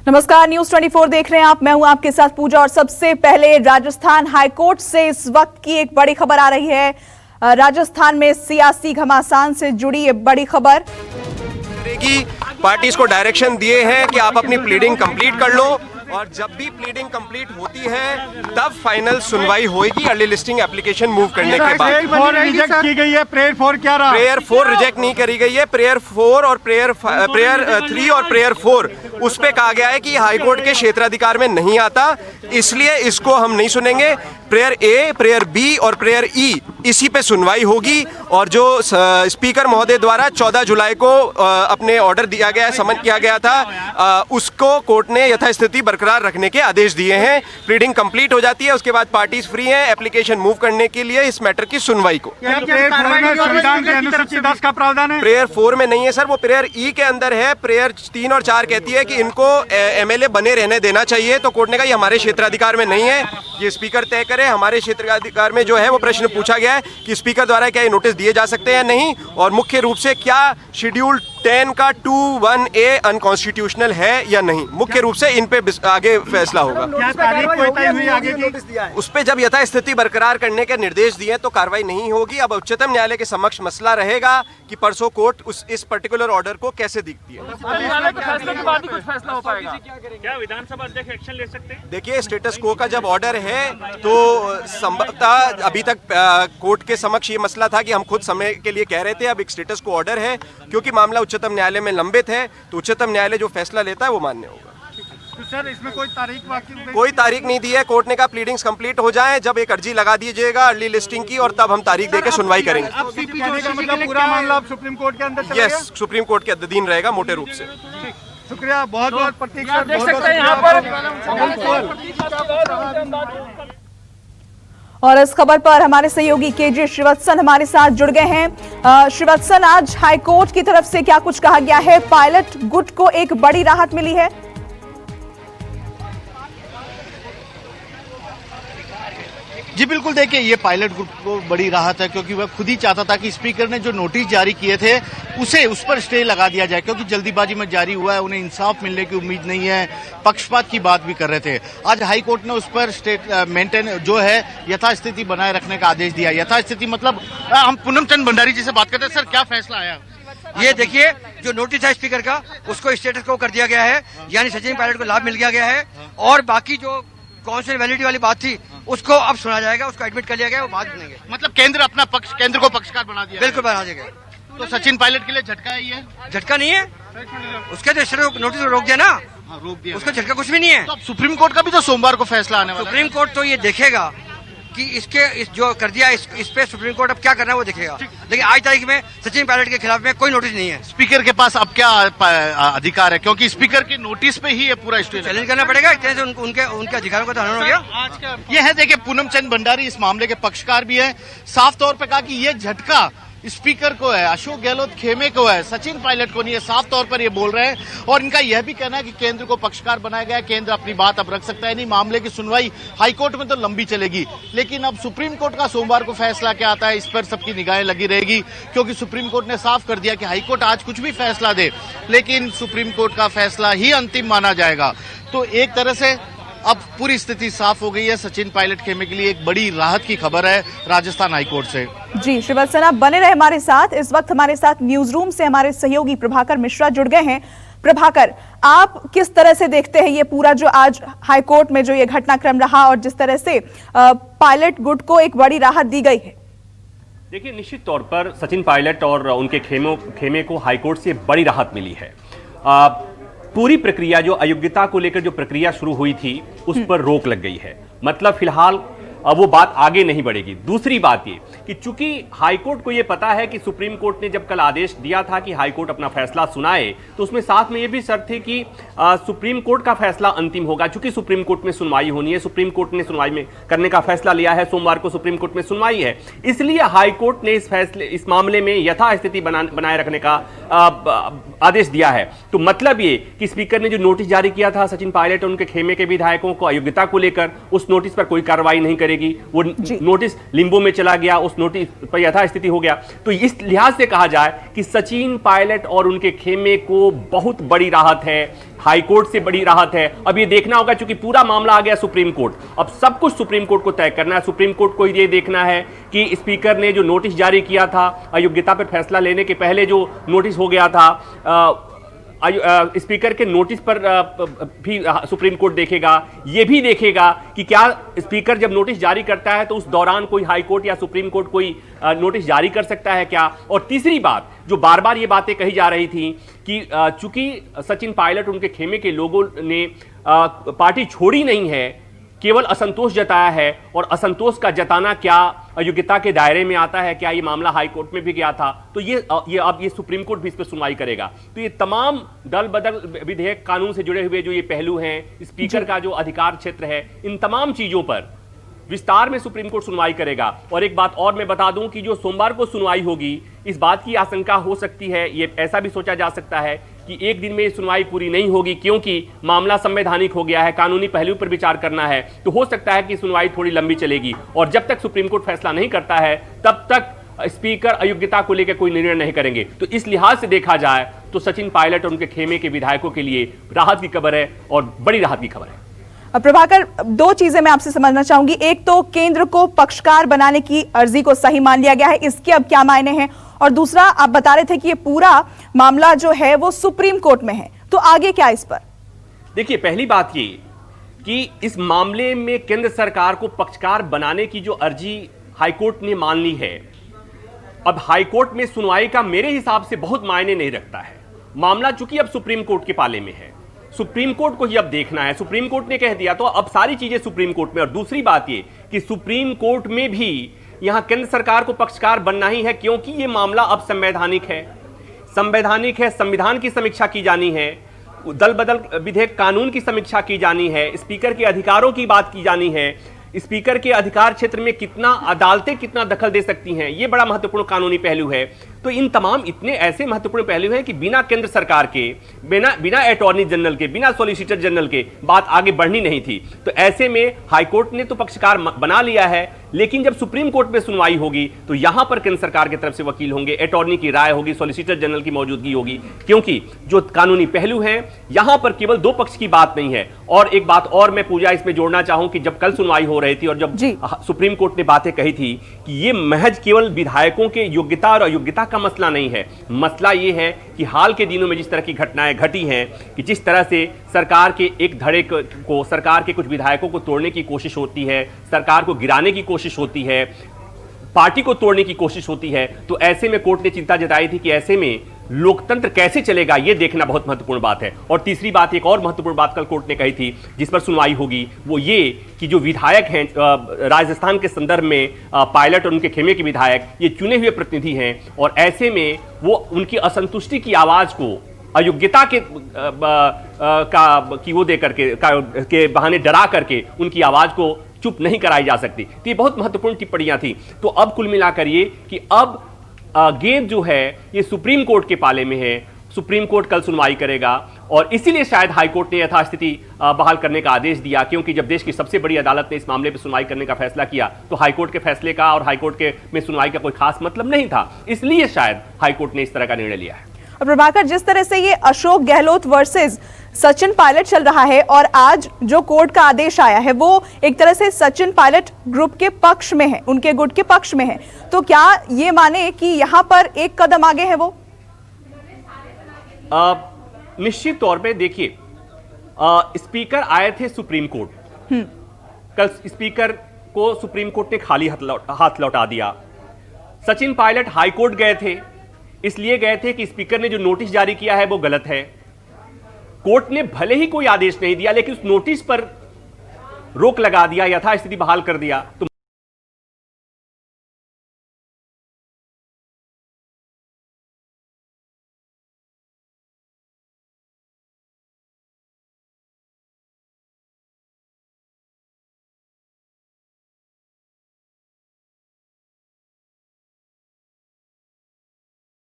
नमस्कार, न्यूज 24 देख रहे हैं आप। मैं हूं आपके साथ पूजा और सबसे पहले राजस्थान हाईकोर्ट से इस वक्त की एक बड़ी खबर आ रही है। राजस्थान में सियासी घमासान से जुड़ी ये बड़ी खबर। पार्टीज को डायरेक्शन दिए हैं कि आप अपनी प्लीडिंग कंप्लीट कर लो और जब भी प्लीडिंग कंप्लीट होती है तब फाइनल सुनवाई होगी अर्ली लिस्टिंग एप्लीकेशन मूव करने के बाद। रिजेक्ट की गई है प्रेयर 4 क्या रहा? प्रेयर 4 रिजेक्ट नहीं करी गई है। प्रेयर 4 और प्रेयर 3 और प्रेयर 4 उस पे कहा गया है कि हाईकोर्ट के क्षेत्राधिकार में नहीं आता, इसलिए इसको हम नहीं सुनेंगे। प्रेयर ए, प्रेयर बी और प्रेयर ई इसी पे सुनवाई होगी और जो स्पीकर महोदय द्वारा 14 जुलाई को अपने ऑर्डर दिया गया है, समन किया गया था, उसको कोर्ट ने यथास्थिति बरकरार रखने के आदेश दिए हैं। प्लीडिंग कंप्लीट हो जाती है, उसके बाद पार्टीज फ्री हैं एप्लीकेशन मूव करने के लिए इस मैटर की सुनवाई को। संविधान की अनुसूची 10 का प्रावधान है? प्रेयर 4 में नहीं है सर, वो प्रेयर ई के अंदर है। प्रेयर 3 और 4 कहती है कि इनको एमएलए बने रहने देना चाहिए, तो कोर्ट ने कहा ये हमारे क्षेत्राधिकार में नहीं है, ये स्पीकर तय करे। हमारे क्षेत्राधिकार में जो है वो प्रश्न पूछा गया है कि स्पीकर द्वारा क्या ये नोटिस दिए जा सकते हैं नहीं, और मुख्य रूप से क्या शेड्यूल 10 का 2(1)A अनकॉन्स्टिट्यूशनल है या नहीं। मुख्य रूप से इन पे आगे फैसला होगा। क्या तारीख कोई तय हुई आगे की? उस पे जब यथास्थिति बरकरार करने के निर्देश दिए तो कार्रवाई नहीं होगी। अब उच्चतम न्यायालय के समक्ष मसला रहेगा कि परसों कोर्ट इस पर्टिकुलर ऑर्डर को कैसे देखती है। फैसले के बाद ही कुछ फैसला हो पाएगा। क्या विधानसभा अध्यक्ष एक्शन ले सकते हैं? देखिए, स्टेटस को का जब ऑर्डर है तो संभवतः अभी तक कोर्ट के समक्ष ये मसला था कि हम खुद समय के लिए कह रहे थे, अब एक स्टेटस को ऑर्डर है क्योंकि मामला उच्चतम न्यायालय में लंबित है, तो उच्चतम न्यायालय जो फैसला लेता है वो मान्य होगा। तो सर इसमें कोई तारीख कोई तारीख नहीं दी है। कोर्ट ने कहा प्लीडिंग्स कंप्लीट हो जाएं, जब एक अर्जी लगा दीजिएगा अर्ली लिस्टिंग की और तब हम तारीख देके सुनवाई करेंगे। मतलब पूरा मामला अब सुप्रीम कोर्ट के अंदर चला यस, सुप्रीम कोर्ट के अधीन रहेगा मोटे रूप से। शुक्रिया, बहुत बहुत प्रतीक सर। देख सकते हैं यहाँ पर। और इस खबर पर हमारे सहयोगी केजे श्रीवत्सन हमारे साथ जुड़ गए हैं। श्रीवत्सन, आज हाईकोर्ट की तरफ से क्या कुछ कहा गया है? पायलट गुट को एक बड़ी राहत मिली है। जी बिल्कुल, देखिए ये पायलट ग्रुप को बड़ी राहत है क्योंकि वह खुद ही चाहता था कि स्पीकर ने जो नोटिस जारी किए थे उस पर स्टे लगा दिया जाए, क्योंकि जल्दीबाजी में जारी हुआ है, उन्हें इंसाफ मिलने की उम्मीद नहीं है, पक्षपात की बात भी कर रहे थे। आज हाई कोर्ट ने उस पर मेंटेन जो है यथास्थिति बनाए रखने का आदेश दिया। यथास्थिति मतलब हम पूनम चंद भंडारी जी से बात करते हैं। सर क्या फैसला आया? ये देखिए, जो नोटिस है स्पीकर का उसको स्टेटस को कर दिया गया है, यानी सचिन पायलट को लाभ मिल गया है, और बाकी जो काउंसिल वैलिडिटी वाली बात थी उसको अब सुना जाएगा, उसको एडमिट कर लिया गया, वो बात सुनेंगे। मतलब केंद्र अपना केंद्र को पक्षकार बना दिया? बिल्कुल बना देगा। तो सचिन पायलट के लिए झटका है ये? झटका नहीं है, उसके तो नोटिस रोक दिया ना, रोक दिया, उसका झटका कुछ भी नहीं है। तो सुप्रीम कोर्ट का भी तो सोमवार को फैसला आने वाला है। सुप्रीम कोर्ट तो ये देखेगा कि इस जो कर दिया इस पे सुप्रीम कोर्ट अब क्या करना है वो देखेगा। लेकिन आज तारीख में सचिन पायलट के खिलाफ में कोई नोटिस नहीं है। स्पीकर के पास अब क्या अधिकार है, क्योंकि स्पीकर की नोटिस पे ही ये पूरा स्टेज चैलेंज करना पड़ेगा, इतने से उनके अधिकारों का तो हनन हो गया। ये है, देखिए पूनम चंद भंडारी इस मामले के पक्षकार भी है, साफ तौर पे कहा कि ये झटका स्पीकर को है, अशोक गहलोत खेमे को है, सचिन पायलट को नहीं है। साफ तौर पर ये बोल रहे हैं और इनका यह भी कहना है कि केंद्र को पक्षकार बनाया गया है, केंद्र अपनी बात अब रख सकता है। नहीं, मामले की सुनवाई हाईकोर्ट में तो लंबी चलेगी, लेकिन अब सुप्रीम कोर्ट का सोमवार को फैसला क्या आता है इस पर सबकी निगाहें लगी रहेगी, क्योंकि सुप्रीम कोर्ट ने साफ कर दिया कि हाईकोर्ट आज कुछ भी फैसला दे लेकिन सुप्रीम कोर्ट का फैसला ही अंतिम माना जाएगा। तो एक तरह से अब पूरी स्थिति साफ हो गई है। सचिन पायलट खेमे के लिए एक बड़ी राहत की खबर है राजस्थान हाईकोर्ट से। जी श्रीवत्सन, आप बने रहे हमारे साथ। इस वक्त हमारे साथ न्यूज रूम से हमारे सहयोगी प्रभाकर मिश्रा जुड़ गए हैं। प्रभाकर, आप किस तरह से देखते हैं ये पूरा जो आज हाईकोर्ट में जो ये घटनाक्रम रहा और जिस तरह से पायलट गुट को एक बड़ी राहत दी गई है? देखिए, निश्चित तौर पर सचिन पायलट और उनके खेमे को हाईकोर्ट से बड़ी राहत मिली है। पूरी प्रक्रिया जो अयोग्यता को लेकर जो प्रक्रिया शुरू हुई थी उस पर रोक लग गई है, मतलब फिलहाल अब वो बात आगे नहीं बढ़ेगी। दूसरी बात ये कि चूंकि हाईकोर्ट को ये पता है कि सुप्रीम कोर्ट ने जब कल आदेश दिया था कि हाईकोर्ट अपना फैसला सुनाए, तो उसमें साथ में ये भी शर्त थी कि सुप्रीम कोर्ट का फैसला अंतिम होगा। चूंकि सुप्रीम कोर्ट में सुनवाई होनी है, सुप्रीम कोर्ट ने सुनवाई में करने का फैसला लिया है, सोमवार को सुप्रीम कोर्ट में सुनवाई है, इसलिए हाईकोर्ट ने इस मामले में यथास्थिति बनाए रखने का आदेश दिया है। तो मतलब ये कि स्पीकर ने जो नोटिस जारी किया था सचिन पायलट और उनके खेमे के विधायकों को अयोग्यता को लेकर, उस नोटिस पर कोई कार्रवाई नहीं करेगी। करेगी। वो जी। नोटिस लिम्बो में चला गया, उस नोटिस पर यथास्थिति हो गया। तो इस लिहाज से कहा जाए कि सचिन पायलट और उनके खेमे को बहुत बड़ी राहत है, हाईकोर्ट से बड़ी राहत है। अब ये देखना होगा, क्योंकि पूरा मामला आ गया सुप्रीम कोर्ट, अब सब कुछ सुप्रीम कोर्ट को तय करना है। सुप्रीम कोर्ट को ये देखना है कि स्पीकर ने जो नोटिस जारी किया था, अयोग्यता पर फैसला लेने के पहले जो नोटिस हो गया था, स्पीकर के नोटिस पर भी सुप्रीम कोर्ट देखेगा। यह भी देखेगा कि क्या स्पीकर जब नोटिस जारी करता है तो उस दौरान कोई हाई कोर्ट या सुप्रीम कोर्ट कोई नोटिस जारी कर सकता है क्या। और तीसरी बात, जो बार बार ये बातें कही जा रही थी कि चूंकि सचिन पायलट उनके खेमे के लोगों ने पार्टी छोड़ी नहीं है, केवल असंतोष जताया है, और असंतोष का जताना क्या अयोग्यता के दायरे में आता है, क्या ये मामला हाई कोर्ट में भी गया था, तो ये सुप्रीम कोर्ट भी इस पर सुनवाई करेगा। तो ये तमाम दल बदल विधेयक कानून से जुड़े हुए जो ये पहलू हैं, स्पीकर का जो अधिकार क्षेत्र है, इन तमाम चीजों पर विस्तार में सुप्रीम कोर्ट सुनवाई करेगा। और एक बात और मैं बता दूं कि जो सोमवार को सुनवाई होगी, इस बात की आशंका हो सकती है, ये ऐसा भी सोचा जा सकता है कि एक दिन में सुनवाई पूरी नहीं होगी, क्योंकि मामला संवैधानिक हो गया है, कानूनी पहलू पर विचार करना है। तो हो सकता है कि सुनवाई थोड़ी लंबी चलेगी, और जब तक सुप्रीम कोर्ट फैसला नहीं करता है तब तक स्पीकर अयोग्यता को लेकर कोई निर्णय नहीं करेंगे। तो इस लिहाज से देखा जाए तो सचिन पायलट और उनके खेमे के विधायकों के लिए राहत की खबर है, और बड़ी राहत की खबर है। प्रभाकर, दो चीजें मैं आपसे समझना चाहूंगी। एक तो केंद्र को पक्षकार बनाने की अर्जी को सही मान लिया गया है, इसके अब क्या मायने हैं, और दूसरा आप बता रहे थे कि ये पूरा मामला जो है वो सुप्रीम कोर्ट में है, तो आगे क्या इस पर? देखिए, पहली बात ये कि इस मामले में केंद्र सरकार को पक्षकार बनाने की जो अर्जी हाईकोर्ट ने मान ली है, अब हाईकोर्ट में सुनवाई का मेरे हिसाब से बहुत मायने नहीं रखता है। मामला चूंकि अब सुप्रीम कोर्ट के पाले में है, सुप्रीम कोर्ट को ही अब देखना है। सुप्रीम कोर्ट ने कह दिया तो अब सारी चीजें सुप्रीम कोर्ट में। और दूसरी बात ये कि सुप्रीम कोर्ट में भी यहां केंद्र सरकार को पक्षकार बनना ही है, क्योंकि यह मामला अब संवैधानिक है। संविधान की समीक्षा की जानी है, दल बदल विधेयक कानून की समीक्षा की जानी है, स्पीकर के अधिकारों की बात की जानी है, स्पीकर के अधिकार क्षेत्र में कितना अदालतें कितना दखल दे सकती हैं, यह बड़ा महत्वपूर्ण कानूनी पहलू है। तो इन तमाम इतने ऐसे महत्वपूर्ण पहलू हैं कि बिना केंद्र सरकार के, बिना अटॉर्नी जनरल के, बिना सॉलिसिटर जनरल के बात आगे बढ़नी नहीं थी। तो ऐसे में हाईकोर्ट ने तो पक्षकार बना लिया है, लेकिन जब सुप्रीम कोर्ट में सुनवाई होगी तो यहां पर केंद्र सरकार की तरफ से वकील होंगे, अटॉर्नी की राय होगी, सॉलिसिटर जनरल की मौजूदगी होगी, क्योंकि जो कानूनी पहलू हैं यहां पर केवल दो पक्ष की बात नहीं है। और एक बात और मैं पूजा इसमें जोड़ना चाहूं कि जब कल सुनवाई हो रही थी और जब सुप्रीम कोर्ट ने बातें कही थी कि ये महज केवल विधायकों के योग्यता और अयोग्यता का मसला नहीं है, मसला ये है कि हाल के दिनों में जिस तरह की घटनाएं घटी हैं, कि जिस तरह से सरकार के एक धड़े को, सरकार के कुछ विधायकों को तोड़ने की कोशिश होती है, सरकार को गिराने की कोशिश होती है, पार्टी को तोड़ने की कोशिश होती है, तो ऐसे में कोर्ट ने चिंता जताई थी कि ऐसे में लोकतंत्र कैसे चलेगा, यह देखना बहुत महत्वपूर्ण बात है। और तीसरी बात, एक और महत्वपूर्ण बात कल कोर्ट ने कही थी जिस पर सुनवाई होगी, वो ये कि जो विधायक हैं राजस्थान के संदर्भ में पायलट और उनके खेमे के विधायक, ये चुने हुए प्रतिनिधि हैं, और ऐसे में वो उनकी असंतुष्टि की आवाज को अयोग्यता की वो दे करके के बहाने डरा करके उनकी आवाज को चुप नहीं कराई जा सकती। तो ये बहुत महत्वपूर्ण टिप्पणियां थी। तो अब कुल मिलाकर ये कि अब गेम जो है ये सुप्रीम कोर्ट के पाले में है, सुप्रीम कोर्ट कल सुनवाई करेगा, और इसीलिए शायद हाईकोर्ट ने यथास्थिति बहाल करने का आदेश दिया, क्योंकि जब देश की सबसे बड़ी अदालत ने इस मामले पर सुनवाई करने का फैसला किया तो हाईकोर्ट के फैसले का और हाईकोर्ट के में सुनवाई का कोई खास मतलब नहीं था, इसलिए शायद हाईकोर्ट ने इस तरह का निर्णय लिया है। प्रभाकर, जिस तरह से ये अशोक गहलोत वर्सेस सचिन पायलट चल रहा है और आज जो कोर्ट का आदेश आया है वो एक तरह से सचिन पायलट ग्रुप के पक्ष में है, उनके गुट के पक्ष में है, तो क्या ये माने कि यहां पर एक कदम आगे है वो? निश्चित तौर पे देखिए, स्पीकर आए थे सुप्रीम कोर्ट, कल स्पीकर को सुप्रीम कोर्ट ने खाली हाथ लौटा दिया। सचिन पायलट हाईकोर्ट गए थे, इसलिए गए थे कि स्पीकर ने जो नोटिस जारी किया है वो गलत है। कोर्ट ने भले ही कोई आदेश नहीं दिया, लेकिन उस नोटिस पर रोक लगा दिया, यथास्थिति बहाल कर दिया। तो